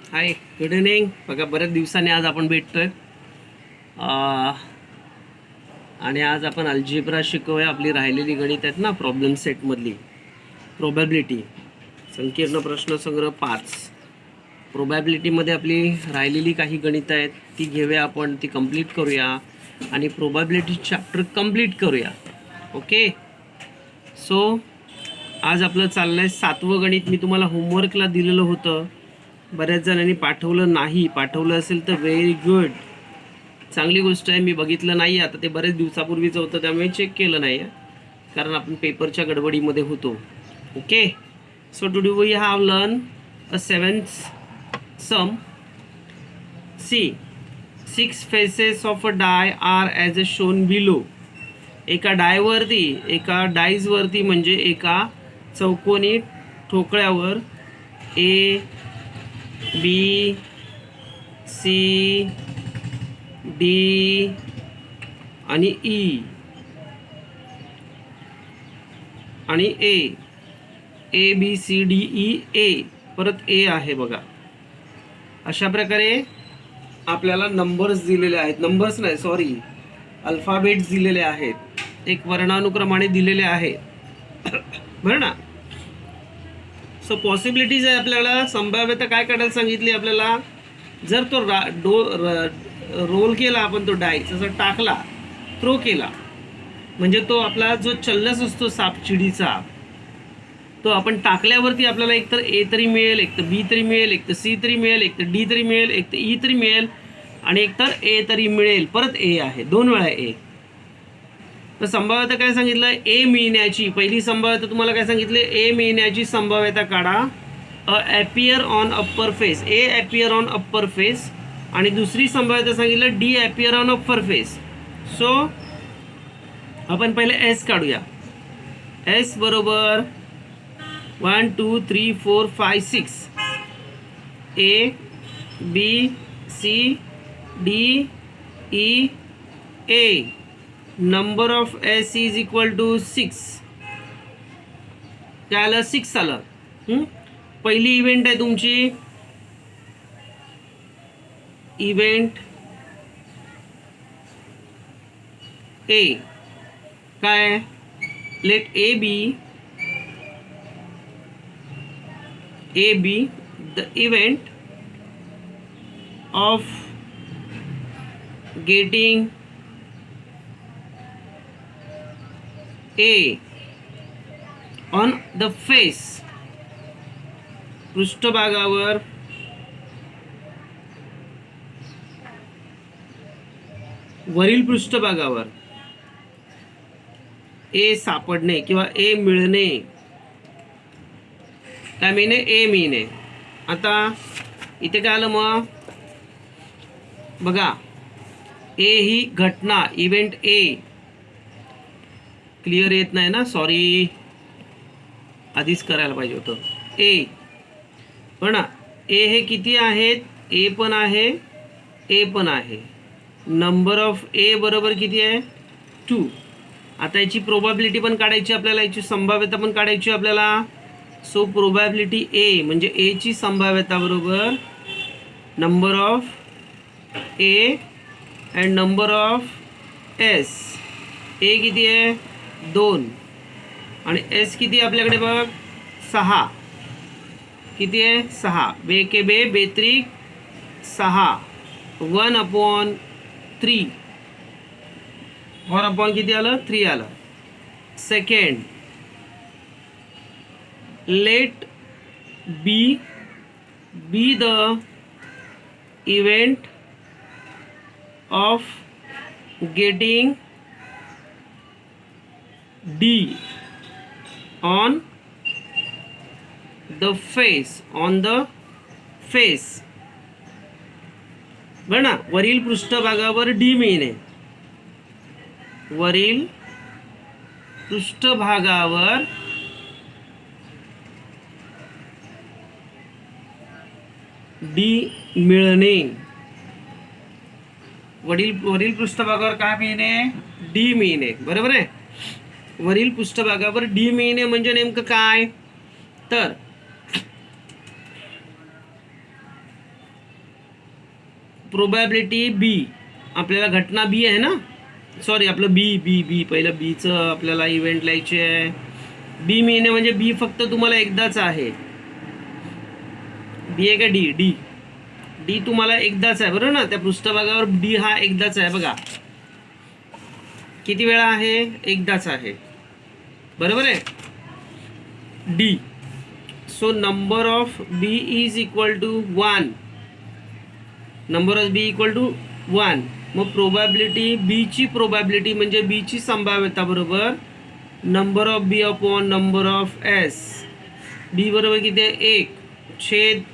हाय, good evening. बघा, बऱ्याच दिवसांनी आज आपण भेटतोय आणि आज आपण अल्जेब्रा शिकवूया. आपली राहिलेली गणित आहेत ना, प्रॉब्लेम सेटमधली प्रोबॅबिलिटी, संकीर्ण प्रश्नसंग्रह 5. प्रोबॅबिलिटीमध्ये आपली राहिलेली काही गणितं आहेत, ती घेऊया आपण, ती कंप्लीट करूया आणि प्रोबॅबिलिटी चॅप्टर कंप्लीट करूया. ओके, सो आज आपलं चाललं आहे 7वं गणित. मी तुम्हाला होमवर्कला दिलेलं होतं, बऱ्याच जणांनी पाठवलं नाही. पाठवलं असेल तर व्हेरी गुड, चांगली गोष्ट आहे. मी बघितलं नाही, आता ते बरेच दिवसापूर्वीचं होतं त्यामुळे चेक केलं नाही, कारण आपण पेपरच्या गडबडीमध्ये होतो. Okay, so today we have learn a 7th sum. See 6 faces of a die are as a shown below. एका डायवरती, एका डाईजवरती म्हणजे एका चौकोनी ठोकळ्यावर ए, बी, सी, डी आणि ई आणि A B C D E A, परत ए आहे बघा. अशा प्रकारे आपल्याला नंबर्स दिलेले आहेत, नंबर्स नाही सॉरी, अल्फाबेट्स दिलेले आहेत, एक वर्णानुक्रमाने दिलेले आहेत बरं ना. सो पॉसिबिलिटीज आहे, आपल्याला संभाव्यता काय काढायला सांगितली आपल्याला. जर तो रोल केला आपण, तो डाय जसं टाकला, थ्रो केला, म्हणजे तो आपला जो चल्लस असतो सापचिडीचा, तो आपण टाकल्यावरती आपल्याला एक तर ए तरी मिळेल, एक तर बी तरी मिळेल, एक तर सी तरी मिळेल, एक तर डी तरी मिळेल, एक तर ई तरी मिळेल आणि एक तर ए तरी मिळेल. परत ए आहे, 2 वेळा ए. तर संभाव्यता काय सांगितलं, ए मिळण्याची पहिली संभाव्यता तुम्हाला काय सांगितले, ए मिळण्याची संभाव्यता काढा. Appear on upper face, A appear on upper face, आणि दुसरी संभाव्यता सांगितलं D appear on upper face. So आपण पहिले एस काढूया. एस बरोबर 1 2 3 4 5 6, A B C D E A. Number of S is equal to 6. काय आलं, 6 आलं. पहिली इव्हेंट आहे तुमची, इव्हेंट ए. काय, let A be the event of getting A on the face, पृष्ठभागावर वरील पृष्ठभागावर ए सापडणे किंवा ए मिळणे. काय मिळणे, ए मिळणे. आता इथे काय आलं मग बघा, ए ही घटना, इव्हेंट ए. क्लिअर येत नाही ना, सॉरी, आधीच करायला पाहिजे होतं. ए पण ए हे किती आहेत, ए पण आहे, ए पण आहे. नंबर ऑफ ए बरोबर किती आहे, 2. आता याची प्रोबॅबिलिटी पण काढायची आपल्याला, याची संभाव्यता पण काढायची आपल्याला. सो प्रोबॅबिलिटी ए म्हणजे ए ची संभाव्यता बरोबर number of A and number of S. A किती आहे, 2, आणि एस किती आपल्याकडे बघ, 6. किती आहे, 6. बे के बे बेत्रिक 6, 1/3. 1 किती आलं, 3 आलं. Second, let B the event of getting D on the face, on the face. बरं ना, वरील पृष्ठभागावर डी मिळणे, वरील पृष्ठभागावर डी मिळणे. वरील पृष्ठभागावर काय मिळणे, डी मिळणे. बरोबर आहे, वरील पृष्ठभागावर डी मिळणे म्हणजे नेमकं काय, तर प्रोबॅबिलिटी बी, आपल्याला घटना बी आहे ना, सॉरी आपलं बी बी बी पहिलं बीचं आपल्याला इव्हेंट लिहायचे आहे. बी मिळणे म्हणजे बी फक्त तुम्हाला एकदाच आहे. बी आहे का डी? डी डी तुम्हाला एकदाच आहे बरोबर ना, त्या पृष्ठभागावर डी हा एकदाच आहे बघा. किती वेळा आहे? एकदाच आहे बरोबर आहे. D, so number of B is equal to 1. Number of B equal to 1. मग प्रोबॅबिलिटी बी ची प्रोबॅबिलिटी म्हणजे बी ची संभाव्यता बरोबर number of B upon number of S. B बरोबर किती आहे? 1/6.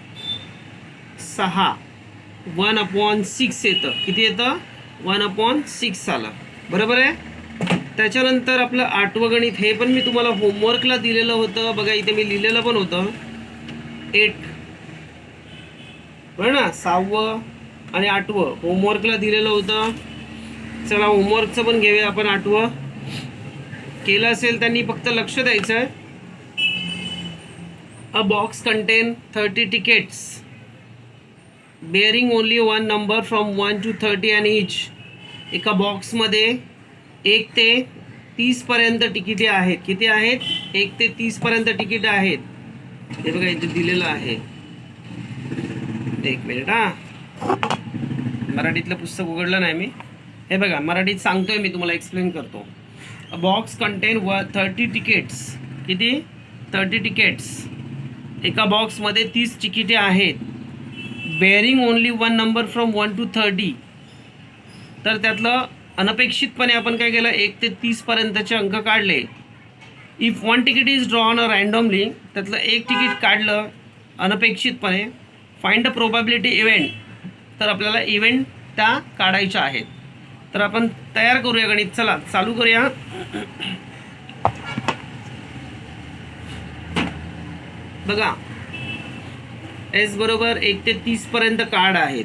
1/6 येतं. किती येतं? 1/6 आलं बरोबर आहे. त्याच्यानंतर आपलं 8वं गणित, हे पण मी तुम्हाला होमवर्कला दिलेलं होतं बघा, इथे मी लिहिलेलं पण होतं 8 बरं ना. 6वं आणि 8वं होमवर्कला दिलेलं होतं. चला होमवर्कचं पण घेऊया आपण. 8वं केलं असेल त्यांनी फक्त लक्ष द्यायचं आहे. अ box content 30 tickets bearing only 1 number from 1 to 30 and each. एका बॉक्समध्ये 1 ते 30 पर्यंत तिकिटे आहेत. किती आहेत? 1 ते 30 पर्यंत तिकीट आहेत. हे बघा इथे दिलेलं आहे. एक मिनिट हा, मराठीतलं पुस्तक उघडलं नाही मी. हे बघा मराठीत सांगतोय मी तुम्हाला, एक्सप्लेन करतो. अ बॉक्स कंटेन 30 tickets. किती? 30 tickets. एका बॉक्समध्ये 30 तिकिटे आहेत. Bearing only 1 number from 1 to 30. तर त्यातलं अनपेक्षितपणे आपण काय केलं? 1 ते 30 पर्यंतचे अंक काढले. If 1 ticket is drawn randomly, त्यातलं एक तिकीट काढलं अनपेक्षितपणे. फाइंड द प्रोबॅबिलिटी इव्हेंट, तर आपल्याला इव्हेंट त्या काढायच्या आहेत. तर आपण तयार करूया गणित. चला चालू करूया. बघा एस बरोबर 1 ते 30 पर्यंत कार्ड आहेत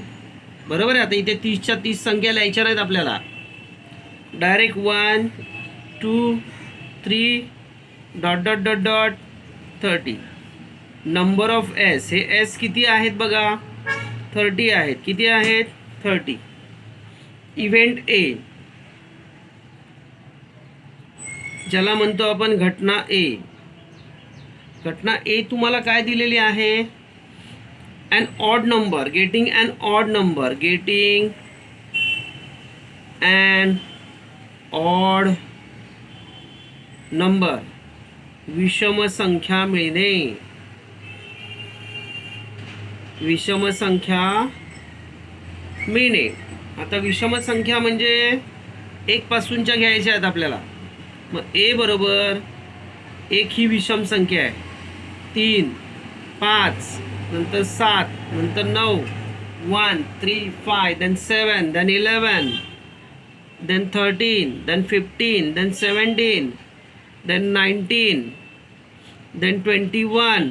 बरोबर आहे. आता इथे 30च्या 30 संख्या लिहायच्या आहेत आपल्याला. Direct 1 2 3 dot dot dot dot 30. Number of S, हे एस किती आहेत बघा? 30 आहेत. किती आहेत? 30. इव्हेंट ए, ज्याला म्हणतो आपण घटना ए. घटना ए तुम्हाला काय दिलेली आहे? an odd number, getting an odd number, getting an odd number, विषम संख्या मिळणे. विषम संख्या मिळणे. आता विषम संख्या म्हणजे 1 पासूनच्या घ्यायच्या आहेत आपल्याला. मग ए बरोबर 1 ही विषम संख्या आहे. 3 5 नंतर 7 नंतर 9 1 3 5 then 7 then 11 then 13 then 15 then 17 then 19 then 21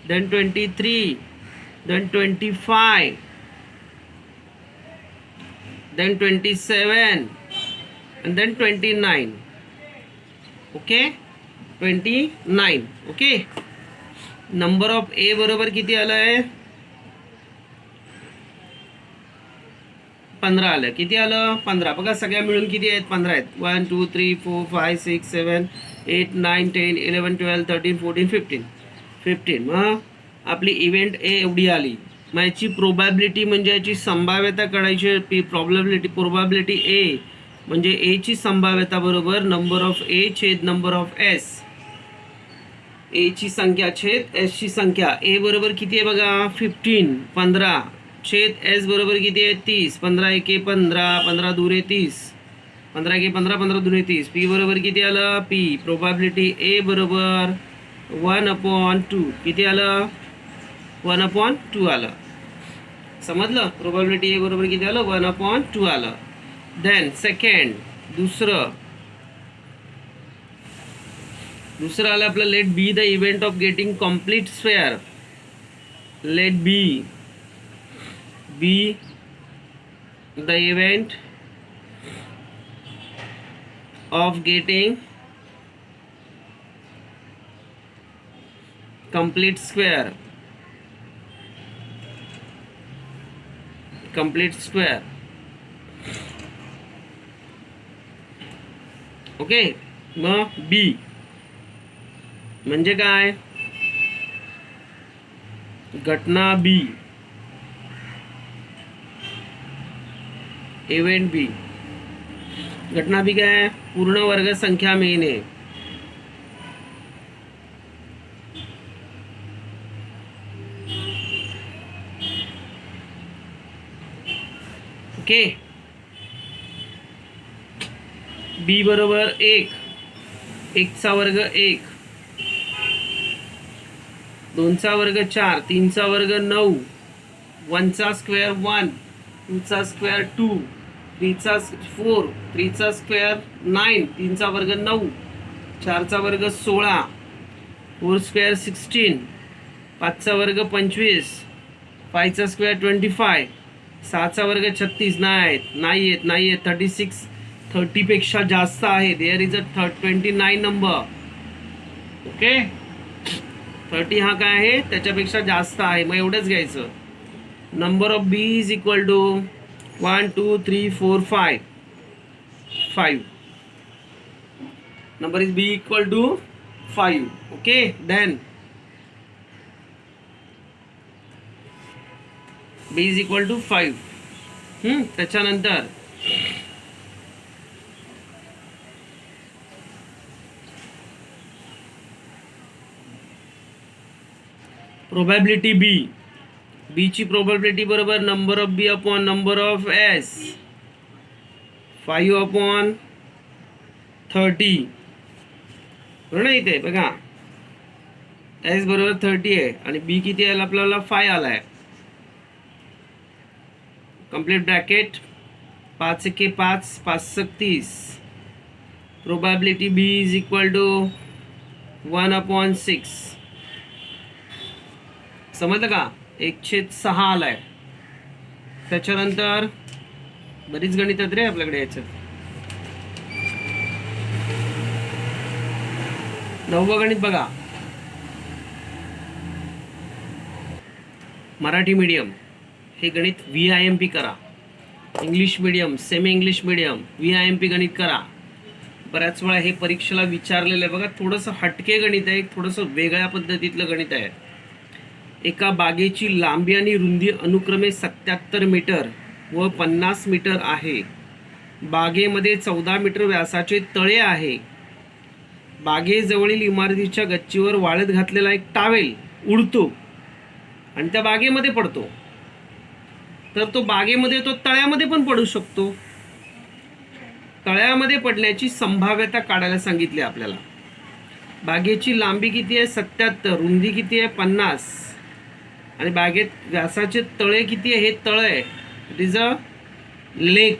then 23 then 25 then 27 and then 29. okay 29. okay. Number of ए बरोबर किती आलं आहे? 15 आलं. किती आलं? 15. बघा सगळ्या मिळून किती आहेत? 15 आहेत. 1 2 3 4 5 6 7 8 9 10 11 12 13 14 15. 15. मग आपली इव्हेंट ए एवढी आली. मग याची प्रोबॅबिलिटी म्हणजे याची संभाव्यता काढायची. प्रोबॅबिलिटी ए म्हणजे ए ची संभाव्यता बरोबर नंबर ऑफ ए छेद नंबर ऑफ एस. ए ची संख्या छेद एस ची संख्या. ए बरोबर किती आहे बघा? 15. 15 छेद एस बरोबर किती आहे? 30. 15 एके 15 15 दुरे 30. 15 एके 15 15 दुरे 30. पी बरोबर किती आलं? पी प्रोबॅबिलिटी ए बरोबर 1/2. किती आलं? 1/2 आलं. समजलं? प्रोबॅबिलिटी ए बरोबर किती आलं? 1/2 आलं. देन सेकंड, दुसरं आलं आपलं. Let B the event of getting complete square. Let B the event of getting complete square. Complete square. Okay. मग बी म्हणजे काय? घटना बी, इव्हेंट बी. घटना बी काय? पूर्ण वर्ग संख्या मिळणे. ओके. बी बरोबर 1, 1चा वर्ग 1, 2चा वर्ग 4, 3चा वर्ग 9, 1चा स्क्वेअर 1, 2चा स्क्वेअर 2, 3चा 4, 3चा स्क्वेअर 9, 3चा वर्ग 9, 4चा वर्ग 16, 4 स्क्वेअर 16, 5चा वर्ग 25, 5चा स्क्वेअर 25, 6चा वर्ग 36. नाही येत 36. 30 पेक्षा जास्त आहे. There is a 29 number. Okay. 30 हा काय आहे? त्याच्यापेक्षा जास्त आहे. मग एवढंच घ्यायचं. Number of B is equal to 1 2 3 4 5. 5 number is b equal to 5. Okay, then b is equal to 5. त्याच्यानंतर प्रोबॅबिलिटी बी. बी ची प्रोबॅबिलिटी बरोबर number of B upon number of S. 5 upon 30. बरोबर ना? इथे बघा एस बरोबर 30 आहे आणि बी किती आला आपल्याला? 5 आलाय. Complete bracket. 5 एके 5, 5 30. Probability B is equal to 1/6. समजलं का? 1/6 आलाय. त्याच्यानंतर बरीच गणित आहेत रे आपल्याकडे. याच्यात 9वं गणित बघा. मराठी मीडियम हे गणित VIMP करा. English medium, semi English medium VIMP गणित करा. बऱ्याच वेळा हे परीक्षेला विचारलेलं आहे बघा. थोडंसं हटके गणित आहे, थोडंसं वेगळ्या पद्धतीतलं गणित आहे. एका बागेची लांबी आणि रुंदी अनुक्रमे 77 मीटर व 50 मीटर आहे. बागेमध्ये 14 मीटर व्यासाचे तळे आहे. बागेजवळील इमारतीच्या गच्चीवर वाळत घातलेला एक टावेल उडतो आणि त्या बागेमध्ये पडतो. तर तो बागेमध्ये तो तळ्यामध्ये पण पडू शकतो. तळ्यामध्ये पडण्याची संभाव्यता काढायला सांगितली आपल्याला. बागेची लांबी किती आहे? 77. रुंदी किती आहे? 50. आणि बागेत व्यासाचे तळे किती आहे? हे तळ आहे. इट इज अ लेक.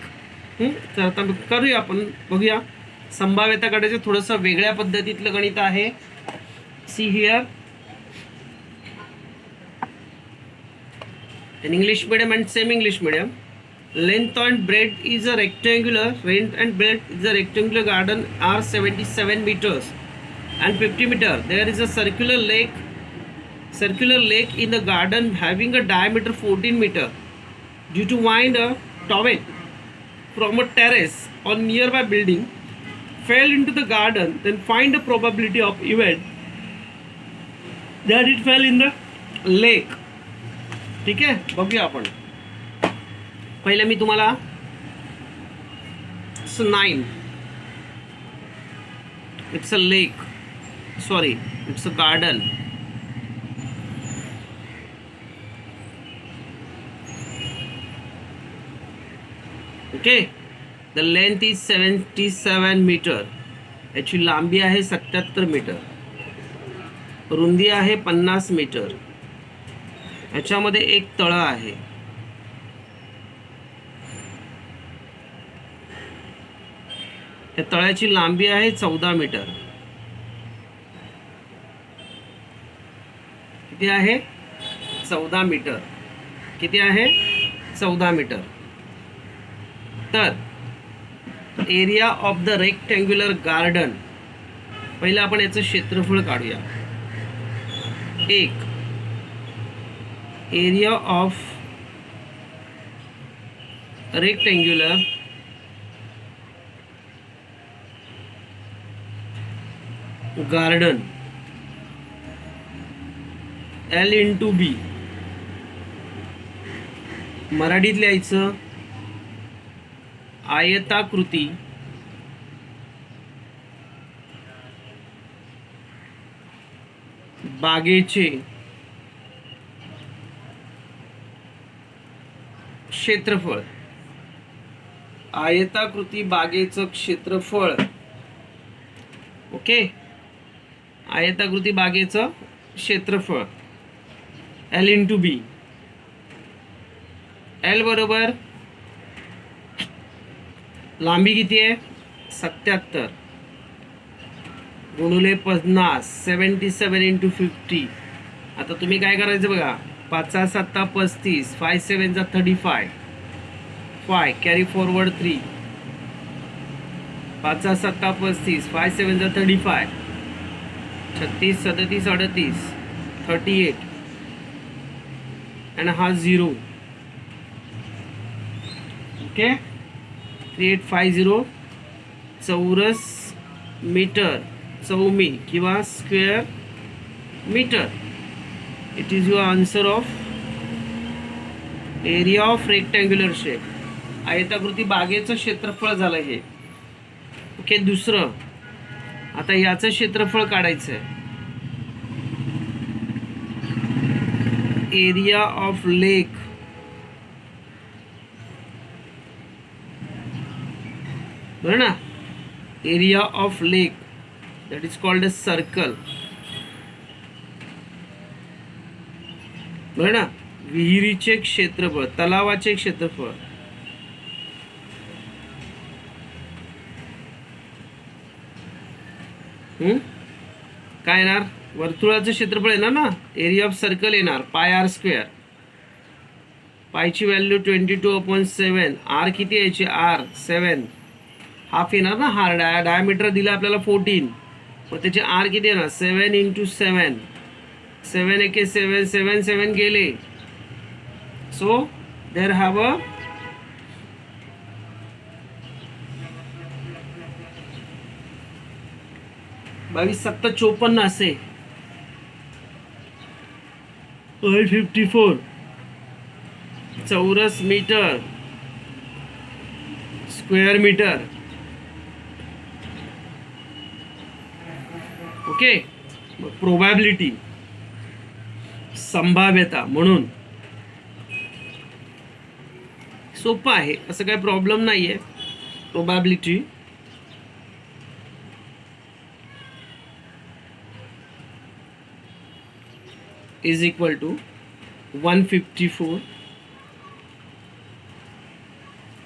तर आता करूया आपण, बघूया. संभाव्यता काढायचं थोडंसं वेगळ्या पद्धतीतलं गणित आहे. See here. In English medium and semi-English medium, length and breadth is a rectangular. Length and breadth is a rectangular garden are 77 meters and 50 meter. There is a circular lake in the garden having a diameter 14 meter. Due to wind a towel from a terrace or nearby building fell into the garden, then find the probability of event that it fell in the lake. ठीक आहे, बघूया आपण. पहिले मी तुम्हाला 9. It's a lake, sorry it's a garden. Okay. The length is 77 metre. याची लांबी आहे 77 मीटर. रुंदी आहे 50 मीटर. याच्यामध्ये एक तळ आहे. त्या तळ्याची लांबी आहे 14 मीटर. किती आहे? 14 मीटर. किती आहे? 14 मीटर. तर area of the rectangular garden. पहिलं आपण याचं क्षेत्रफळ काढूया. 1 area of rectangular garden L into B. मराठीत लिहायचं आयताकृती बागेचे क्षेत्रफळ. आयताकृती बागेचं क्षेत्रफळ. ओके, आयताकृती बागेचं क्षेत्रफळ L into B. L बरोबर लांबी किती आहे 77 गुणुले 50 77 into 50. आता तुम्ही काय करायचं बघा, 5 7 35 5 7 35 5 कॅरी फॉरवर्ड 3 5 7 35 5 7 35 36 37 38 38 and हा 0. ओके, 3850 चौरस मीटर, चौमी किंवा square metre. It is your answer of area of rectangular shape. आयताकृती बागेचं क्षेत्रफळ झालं हे. ओके, दुसरं आता याचं क्षेत्रफळ काढायचं आहे. एरिया ऑफ लेक, बरं ना, area of lake that is called a circle. बरं ना, विहिरीचे क्षेत्रफळ, तलावाचे क्षेत्रफळ. काय येणार, वर्तुळाचं क्षेत्रफळ येणार ना, एरिया ऑफ सर्कल येणार पाय आर स्क्वेअर. पायची व्हॅल्यू 22/7. आर किती यायची, आर 7 हाफ येणार ना. हा डायमीटर दिला आपल्याला 14, मग त्याचे आर किती येणार 7 into 7. 7 एके 7 7 7 गेले. सो देर हॅव अ 22 7 54 असे 54 चौरस metre square metre. Okay, probability संभाव्यता, म्हणून सोपं आहे, असं काही प्रॉब्लेम नाही आहे. Probability is equal to 154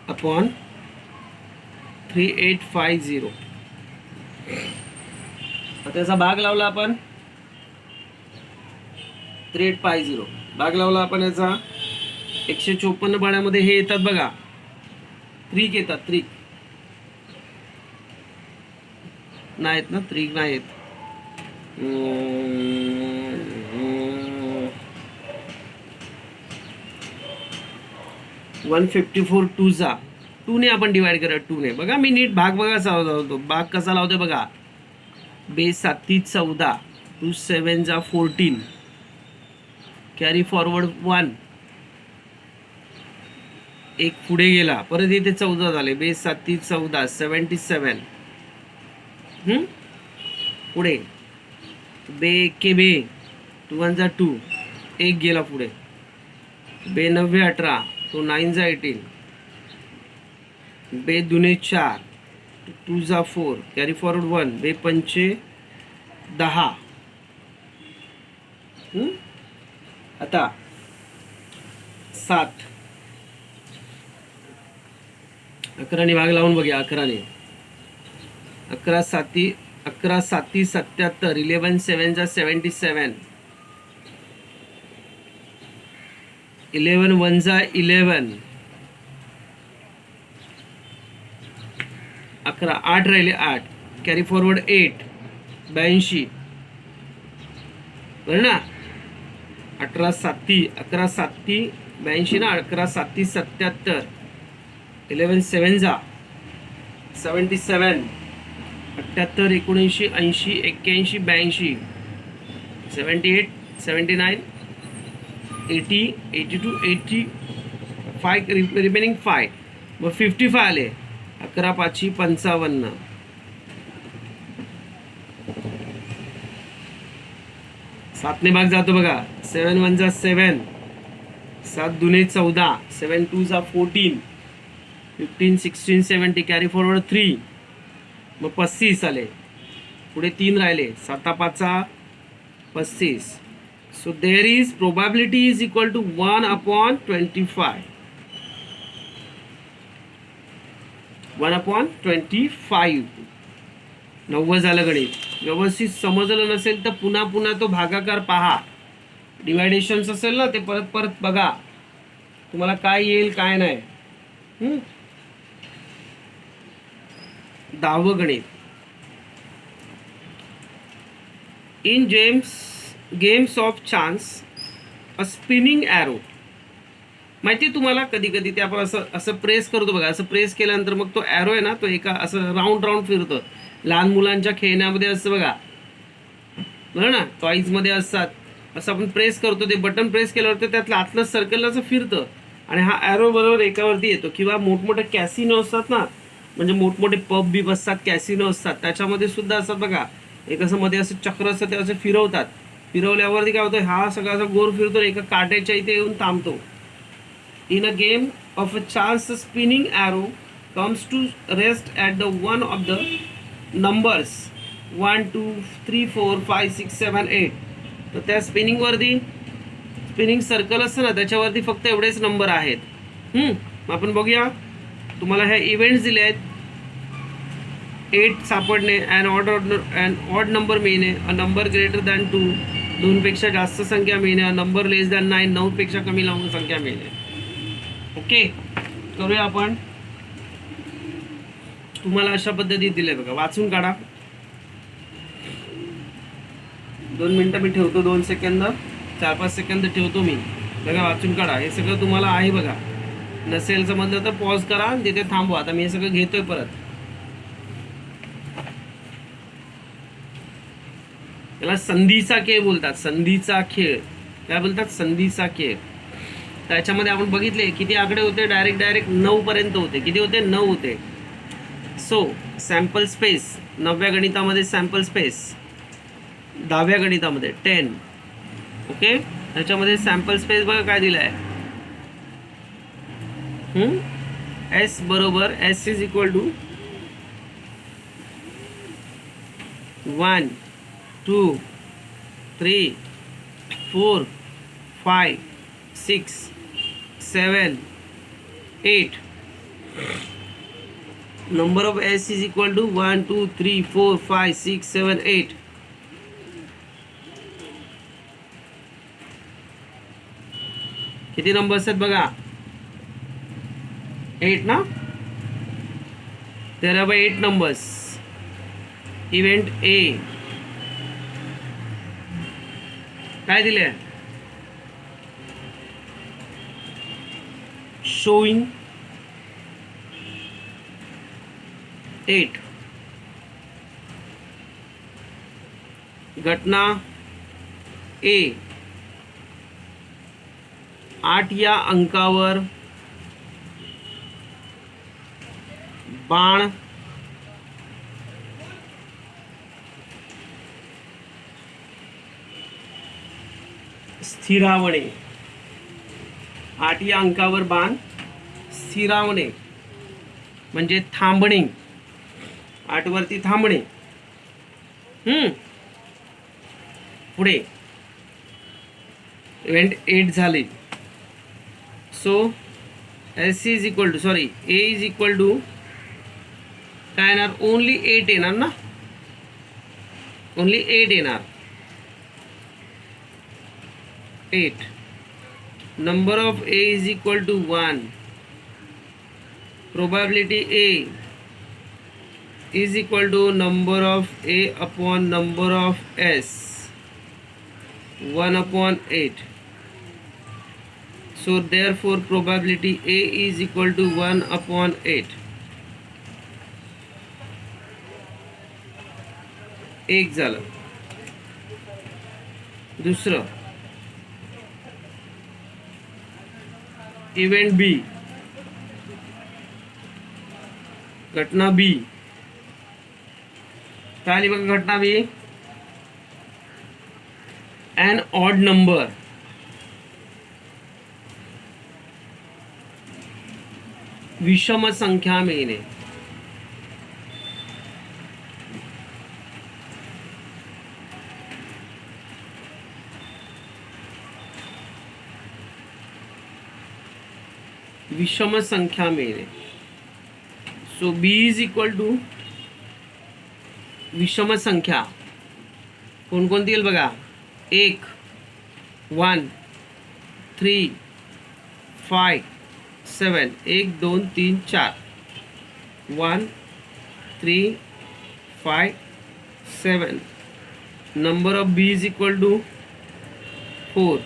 upon 3850. त्याचा भाग लावला आपण 3850 भाग लावला आपण याचा 154 पाण्यामध्ये हे येतात बघा, त्रिक येतात. त्रिक नाहीत ना, त्रिक नाहीत. 154 2 जा 2 ने आपण डिवाइड करा. 2 ने बघा, मी नीट भाग बघा लावतो. भाग कसा लावतो बघा, बेस 7 14 2 7 जा 14 कॅरी फॉरवर्ड 1 एक पुढे गेला, परत इथे 14 झाले. बेस 7 14 77 पुढे बे के बे 2 1 जा 2 एक गेला पुढे. बे 9 18 तो 9 जा 18 बे दुने 4 2 जा 4 कॅरी फॉरवर्ड 1 बे 5 10. आता 7 11 भाग लावून बघूया. 11 11 7 11 7 77 11 7 जा 77 11 1 जा 11 11 8 राहिले 8 कॅरी फॉरवर्ड 8 82 बरं ना. 18 7 11 7 82 ना. 11 7 77 11 7 जा 77, 78 79 80 81 82, 78 79 80 82 80, 5 रिमेनिंग 5, मग 55 आले. 11 5 55, 7 ने भाग जातो बघा. 7 1 जा 7, 7 दुने 14, 7 2 जा 14, 15 16 70, कॅरी फॉरवर्ड 3, मग 35 आले. पुढे 3 राहिले. 7 5 35. So there is probability is equal to 1/25. 1/25. 90 झालं गणित. व्यवस्थित समजलं नसेल तर पुन्हा पुन्हा तो भागाकार पहा. डिवायडेशन्स असेल ना ते परत परत बघा, तुम्हाला काय येईल काय नाही. 10वं गणित. In games of chance a spinning arrow. माहिती आहे तुम्हाला, कधी कधी ते आपण असं असं प्रेस करतो बघा. असं प्रेस केल्यानंतर मग तो ॲरो आहे ना, तो एका असं राऊंड राऊंड फिरतो. लहान मुलांच्या खेळण्यामध्ये असतं बघा, बरं ना, टॉईजमध्ये असतात. असं आपण प्रेस करतो, ते बटन प्रेस केल्यावर त्यातलं आतलं सर्कल असं फिरतं आणि हा ॲरो बरोबर एकावरती येतो. किंवा मोठमोठे कॅसिनो असतात ना, म्हणजे मोठमोठे पब बी बसतात, कॅसिनो असतात, त्याच्यामध्ये सुद्धा असतात बघा. एक असं मध्ये असं चक्र असतं, ते असं फिरवतात. फिरवल्यावरती काय होतं, हा सगळा असा गोर फिरतो, एका काट्याच्या इथे येऊन थांबतो. In a game of a chance spinning arrow comes to rest at the one of the numbers 1 2 3 4 5 6 7 8. तर त्या स्पिनिंगवरती, स्पिनिंग सर्कल असतं ना, त्याच्यावरती फक्त एवढेच नंबर आहेत. मग आपण बघूया. तुम्हाला ह्या इव्हेंट्स दिले आहेत. 8 सापडणे, ऑड नंबर मिळणे, अ नंबर ग्रेटर दॅन 2, 2 पेक्षा जास्त संख्या मिळणे, अ नंबर लेस दॅन 9, 9 पेक्षा कमी संख्या मिळणे. ओके, करूया आपण. तुम्हाला अशा पद्धतीत दिले बघा, वाचून काढा. 2 मिनटं मी ठेवतो, 2 सेकंद, 4-5 सेकंद ठेवतो मी. बघा, वाचून काढा. हे सगळं तुम्हाला आहे बघा. नसेल समजलं तर पॉज करा आणि तिथे थांबवा. आता मी हे सगळं घेतोय परत. त्याला संधीचा खेळ बोलतात. संधीचा खेळ काय बोलतात? संधीचा खेळ. त्याच्यामध्ये आपण बघितले किती आकडे होते. डायरेक्ट 9 पर्यंत होते. किती होते? 9 होते. सो सॅम्पल स्पेस 9व्या गणितामध्ये सॅम्पल स्पेस, 10व्या गणितामध्ये 10. ओके, त्याच्यामध्ये सॅम्पल स्पेस बघा काय दिलं आहे. एस बरोबर, S is equal to 1 2 3 4 5 6 7 8. Number of S is equal to 1 2 3 4 5 6 7 8. किती नंबर्स आहेत बघा? 8 ना. There are 8 numbers. Event A काय दिले? Showing 8. घटना A 8 या अंकावर बाण स्थिरावणे. 8 या अंकावर बाण स्थिरावणे म्हणजे थांबणे. 8 वरती थांबणे. पुढे इव्हेंट 8 झाले. So S is equal to, sorry, A is equal to काय येणार? ओनली 8 येणार ना. ओनली 8 येणार. 8. Number of A is equal to 1. Probability A is equal to number of A upon number of S, 1/8. So therefore probability A is equal to 1/8. एक झालं. दुसरं event बी, घटना बी काय आली बघा घटना बी, an odd number विषम संख्या मिळणे. विषम संख्या मिळणे. So B is equal to विषम संख्या कोणकोणती येईल बघा. 1 1 3 5 7 1 2 3 4 1 3 5 7. Number of B is equal to 4.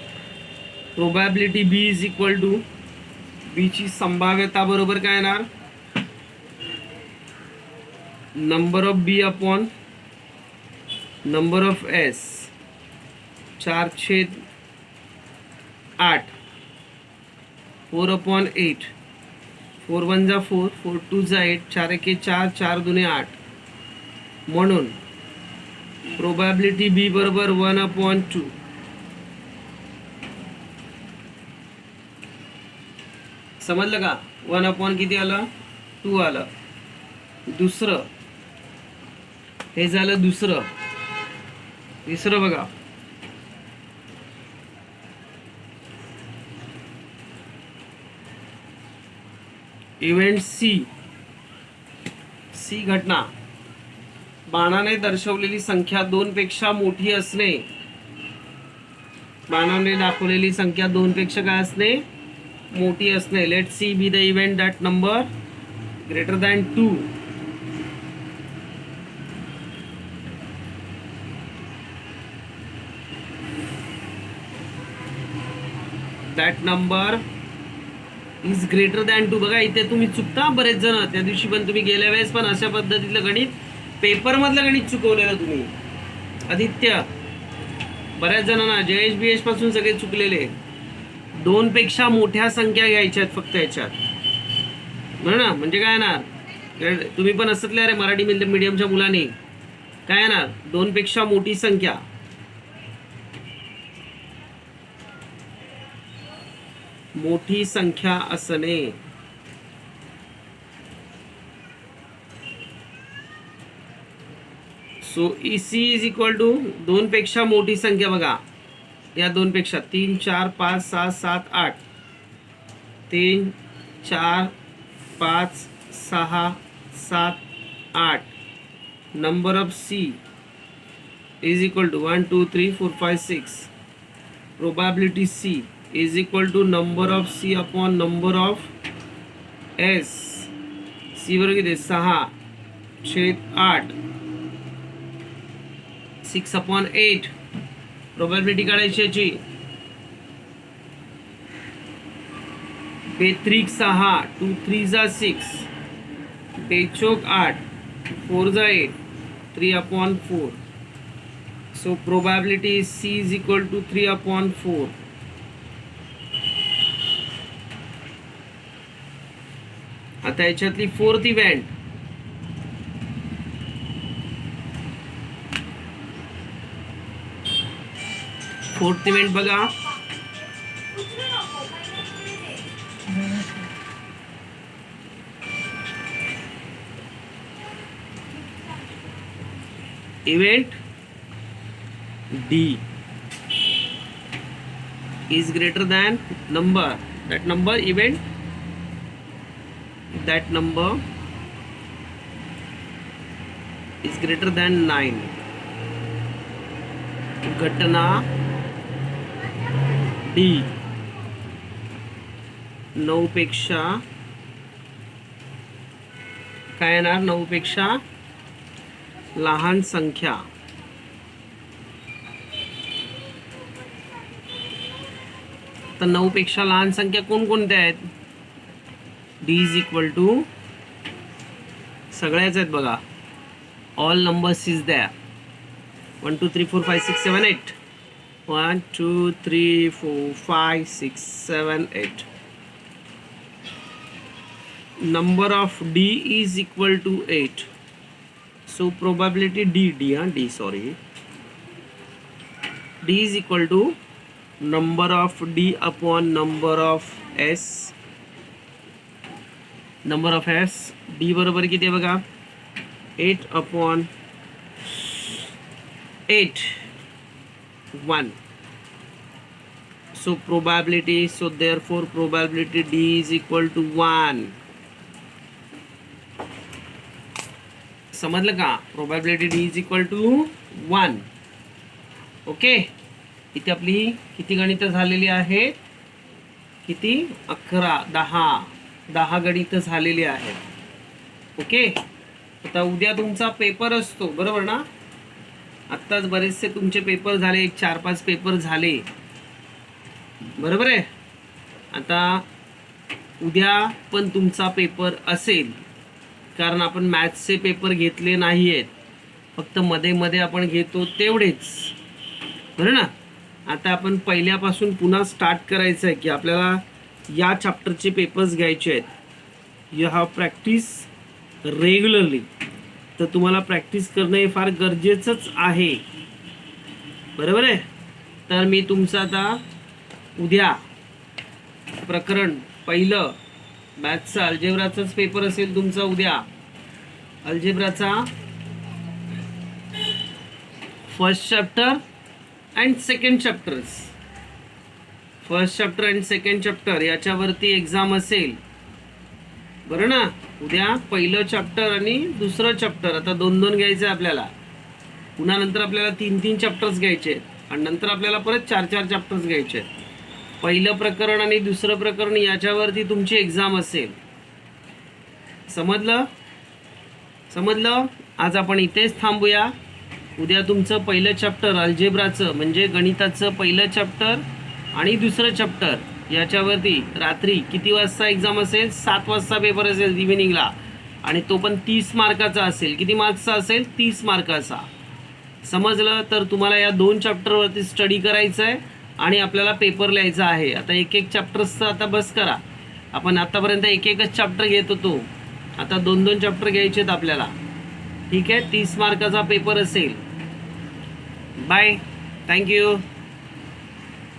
Probability B is equal to B ची संभाव्यता बरोबर काय येणार, number of B upon number of S. 4/8 4/8. 4 1 जा 4 4 2 जा 8 4 1 4 4 2 8. म्हणून प्रोबॅबिलिटी बी बरोबर 1/2. समजलं का. 1 किती आलं, 2 आलं. दुसरं हे झालं दुसरं. तिसरं बघा, इव्हेंट सी. सी घटना, बाणाने दर्शवलेली संख्या 2 पेक्षा मोठी असणे. बाणाने दाखवलेली संख्या 2 पेक्षा काय असणे, मोठी असणे. Let C be the event that number greater than 2. That number is greater than 2. बघा इथे तुम्ही चुकता बरेच जण. त्या दिवशी पण तुम्ही गेल्या वेळेस पण अशा पद्धतीतलं गणित, पेपरमधलं गणित चुकवलेलं तुम्ही. आदित्य, बऱ्याच जणांना जयेश बीएश पासून सगळे चुकलेले. 2 पेक्षा मोठ्या संख्या घ्यायच्या आहेत फक्त याच्यात, बरं ना. म्हणजे काय येणार, तुम्ही पण असतले अरे मराठी मीडियमच्या मुलांनी काय येणार, 2 पेक्षा मोठी संख्या. मोठी संख्या असणे. So C is equal to 2 पेक्षा मोठी संख्या. बघा या 2 पेक्षा 3 4 5 6 7 8. 3 4 5 6 7 8. Number of C is equal to 1 2 3 4 5 6. Probability C is equal to number of C upon number of S. C बरोबर किती, 6/8. 6/8. प्रोबॅबिलिटी काढायची याची. 2 6 2 3 जा 6. 2 8 4 जा 8. 3/4. So probability C is equal to 3/4. आता याच्यातली 4th इव्हेंट, बघा. Event D is greater than number, that number event, that number is greater than 9. घटना D 9 पेक्षा काय येणार, 9 पेक्षा लहान संख्या. तर 9 पेक्षा लहान संख्या कोणकोणत्या आहेत? डी इज इक्वल टू सगळ्याच आहेत बघा. ऑल नंबर्स इज द्या. 1 2 3 4 5 6 7 8. 1 2 3 4 5 6 7 8. Number of D is equal to 8. So probability D sorry. D is equal to number of D upon number of S. Number of S. D बरोबर किती आहे बघा? 8 upon 8 1. So probability, so therefore probability D is equal to 1. समजलं का? Probability D is equal to 1. Okay. इथे आपली किती गणितं झालेली आहेत? किती? 11 10 गणितं झालेली आहेत. ओके. आता उद्या तुमचा पेपर असतो बरोबर ना? आत्ताच बरेचसे तुमचे पेपर झाले, 4-5 पेपर झाले बरोबर आहे. आता उद्या पण तुमचा पेपर असेल, कारण आपण मॅथ्सचे पेपर घेतले नाही आहेत, फक्त मध्ये मध्ये आपण घेतो तेवढेच बरं ना. आता आपण पहिल्यापासून पुन्हा स्टार्ट करायचं आहे की आपल्याला या चॅप्टरचे पेपर्स घ्यायचे आहेत. You have practice regularly. तर तुम्हाला प्रॅक्टिस करणं हे फार गरजेचंच आहे बरोबर आहे. तर मी तुमचं आता उद्या प्रकरण पहिलं मॅथ्सचा अल्जेब्राचाच पेपर असेल तुमचा उद्या. अल्जेब्राचा first chapter and second chapters. First chapter and second chapter याच्यावरती एक्झाम असेल बरं ना. उद्या पहिलं चॅप्टर आणि दुसरं चॅप्टर. आता 2-2 घ्यायचं आहे आपल्याला. पुन्हा नंतर आपल्याला 3-3 चॅप्टर्स घ्यायचे आहेत आणि नंतर आपल्याला परत 4-4 चॅप्टर्स घ्यायचे आहेत. पहिलं प्रकरण आणि दुसरं प्रकरण याच्यावरती तुमची एक्झाम असेल. समजलं? आज आपण इथेच थांबूया. उद्या तुमचं पहिलं चॅप्टर अल्जेब्राचं म्हणजे गणिताचं पहिलं चॅप्टर आणि दुसरं चॅप्टर याच्यावरती रात्री किती वाजता एक्झाम असेल? 7 वाजता पेपर असेल इव्हिनिंगला. आणि तो पण 30 मार्काचा असेल. किती मार्क्सचा असेल? 30 मार्काचा. समजलं? तर तुम्हाला या 2 चॅप्टरवरती स्टडी करायचं आहे आणि आपल्याला पेपर लिहायचा आहे. आता एक चॅप्टरचं आता बस करा. आपण आतापर्यंत एकच चॅप्टर घेत होतो. आता 2-2 चॅप्टर घ्यायचे आहेत आपल्याला. ठीक आहे. 30 मार्काचा पेपर असेल. बाय. थँक्यू.